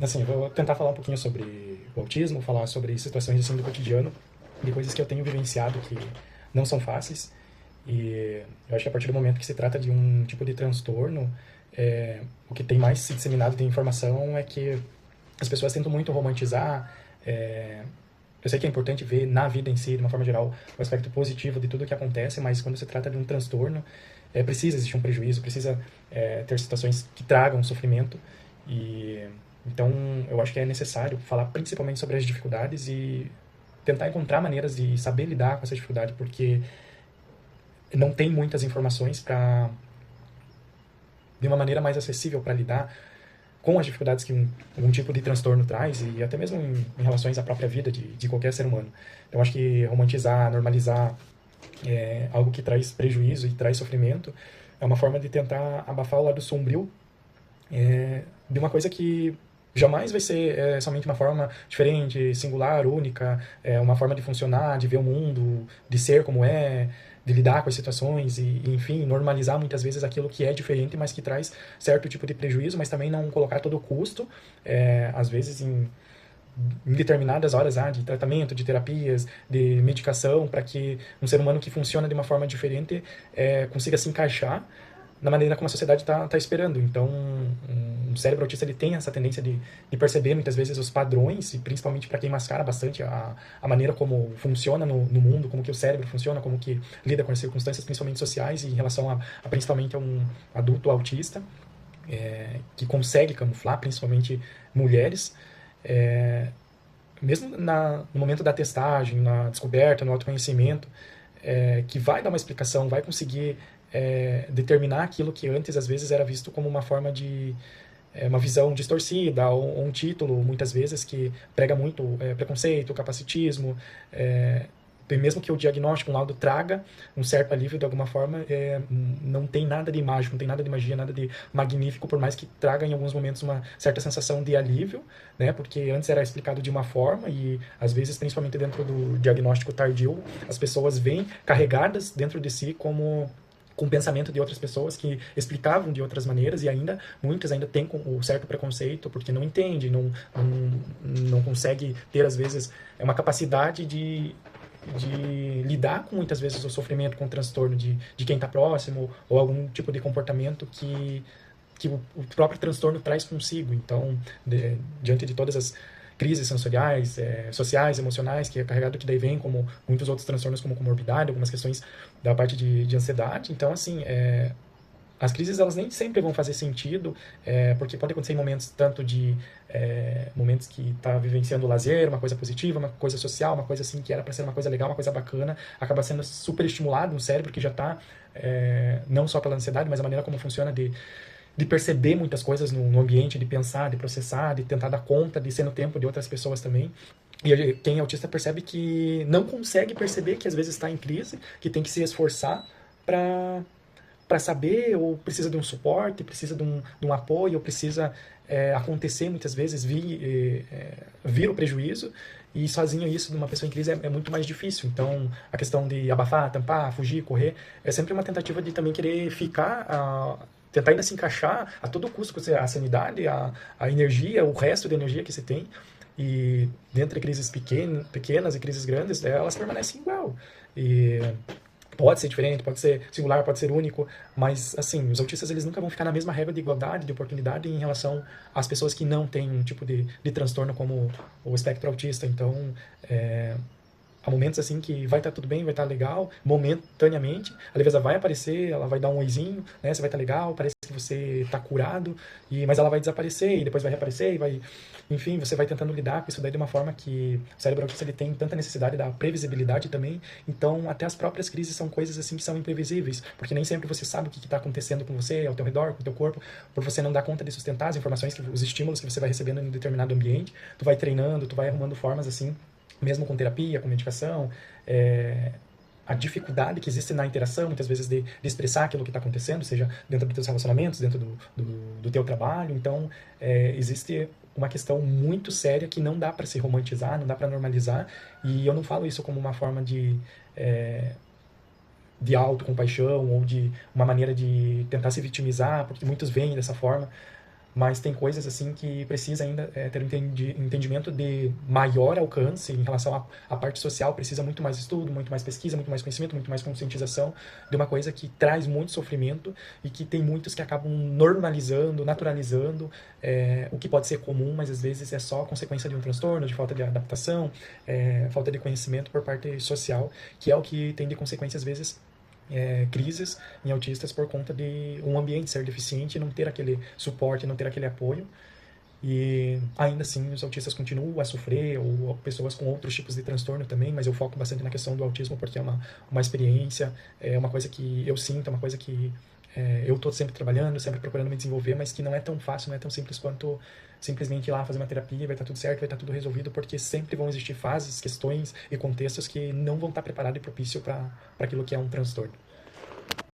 assim, eu vou tentar falar um pouquinho sobre o autismo, falar sobre situações assim do cotidiano, de coisas que eu tenho vivenciado que não são fáceis. E eu acho que a partir do momento que se trata de um tipo de transtorno, o que tem mais se disseminado de informação é que as pessoas tentam muito romantizar. é, eu sei que é importante ver na vida em si, de uma forma geral, o aspecto positivo de tudo que acontece, mas quando se trata de um transtorno, precisa existir um prejuízo, precisa ter situações que tragam sofrimento. E então eu acho que é necessário falar principalmente sobre as dificuldades e tentar encontrar maneiras de saber lidar com essa dificuldade, porque não tem muitas informações para de uma maneira mais acessível para lidar com as dificuldades que um tipo de transtorno traz e até mesmo em relações à própria vida de qualquer ser humano. Então acho que romantizar, normalizar algo que traz prejuízo e traz sofrimento é uma forma de tentar abafar o lado sombrio de uma coisa que jamais vai ser somente uma forma diferente, singular, única, uma forma de funcionar, de ver o mundo, de ser como é, de lidar com as situações e, enfim, normalizar muitas vezes aquilo que é diferente, mas que traz certo tipo de prejuízo, mas também não colocar todo o custo, às vezes em determinadas horas de tratamento, de terapias, de medicação, para que um ser humano que funciona de uma forma diferente consiga se encaixar na maneira como a sociedade está esperando. Então, um cérebro autista ele tem essa tendência de perceber muitas vezes os padrões, e principalmente para quem mascara bastante a maneira como funciona no mundo, como que o cérebro funciona, como que lida com as circunstâncias, principalmente sociais, em relação a principalmente a um adulto autista, que consegue camuflar, principalmente mulheres, mesmo no momento da testagem, na descoberta, no autoconhecimento, que vai dar uma explicação, vai conseguir determinar aquilo que antes às vezes era visto como uma forma de uma visão distorcida ou um título muitas vezes que prega muito preconceito, capacitismo, e mesmo que o diagnóstico, um laudo traga um certo alívio de alguma forma, não tem nada de mágico, não tem nada de magia, nada de magnífico, por mais que traga em alguns momentos uma certa sensação de alívio, né? Porque antes era explicado de uma forma e às vezes, principalmente dentro do diagnóstico tardio, as pessoas vêm carregadas dentro de si como com o pensamento de outras pessoas que explicavam de outras maneiras e ainda muitas ainda têm o certo preconceito porque não entende, não consegue ter às vezes uma capacidade de lidar com muitas vezes o sofrimento com o transtorno de quem está próximo ou algum tipo de comportamento que o próprio transtorno traz consigo. Então, diante de todas as crises sensoriais, sociais, emocionais, que é carregado que daí vem, como muitos outros transtornos, como comorbidade, algumas questões da parte de ansiedade. Então, assim, as crises elas nem sempre vão fazer sentido, porque pode acontecer em momentos tanto de momentos que está vivenciando o lazer, uma coisa positiva, uma coisa social, uma coisa assim que era para ser uma coisa legal, uma coisa bacana, acaba sendo super estimulado no cérebro que já está não só pela ansiedade, mas a maneira como funciona de perceber muitas coisas no ambiente, de pensar, de processar, de tentar dar conta, de ser no tempo de outras pessoas também. E quem é autista percebe que não consegue perceber que às vezes está em crise, que tem que se esforçar para saber, ou precisa de um suporte, precisa de um apoio, ou precisa acontecer muitas vezes, vir o prejuízo, e sozinho isso de uma pessoa em crise é muito mais difícil. Então, a questão de abafar, tampar, fugir, correr, é sempre uma tentativa de também querer ficar, tentar ainda se encaixar a todo custo, a sanidade, a energia, o resto de energia que você tem, e dentre crises pequenas e crises grandes, elas permanecem igual. E pode ser diferente, pode ser singular, pode ser único, mas assim, os autistas eles nunca vão ficar na mesma régua de igualdade, de oportunidade em relação às pessoas que não têm um tipo de transtorno como o espectro autista. Então, há momentos assim que vai estar tudo bem, vai estar legal, momentaneamente, a leveza vai aparecer, ela vai dar um oizinho, né? Você vai estar legal, parece que você está curado, mas ela vai desaparecer e depois vai reaparecer e vai, enfim, você vai tentando lidar com isso daí de uma forma que o cérebro autista ele tem tanta necessidade da previsibilidade também, então até as próprias crises são coisas assim que são imprevisíveis, porque nem sempre você sabe o que está acontecendo com você, ao teu redor, com o teu corpo, por você não dar conta de sustentar as informações, os estímulos que você vai recebendo em um determinado ambiente, tu vai treinando, tu vai arrumando formas assim mesmo com terapia, com medicação, a dificuldade que existe na interação, muitas vezes, de expressar aquilo que está acontecendo, seja dentro dos teus relacionamentos, dentro do teu trabalho. Então, existe uma questão muito séria que não dá para se romantizar, não dá para normalizar, e eu não falo isso como uma forma de autocompaixão ou de uma maneira de tentar se vitimizar, porque muitos veem dessa forma, mas tem coisas assim que precisa ainda ter um entendimento de maior alcance em relação à parte social, precisa muito mais estudo, muito mais pesquisa, muito mais conhecimento, muito mais conscientização de uma coisa que traz muito sofrimento e que tem muitos que acabam normalizando, naturalizando, o que pode ser comum, mas às vezes é só consequência de um transtorno, de falta de adaptação, falta de conhecimento por parte social, que é o que tem de consequência às vezes crises em autistas por conta de um ambiente ser deficiente, não ter aquele suporte, não ter aquele apoio. E ainda assim, os autistas continuam a sofrer, ou pessoas com outros tipos de transtorno também, mas eu foco bastante na questão do autismo porque é uma experiência, é uma coisa que eu sinto, é uma coisa que eu estou sempre trabalhando, sempre procurando me desenvolver, mas que não é tão fácil, não é tão simples quanto simplesmente ir lá fazer uma terapia, vai estar tudo certo, vai estar tudo resolvido, porque sempre vão existir fases, questões e contextos que não vão estar preparados e propícios para aquilo que é um transtorno.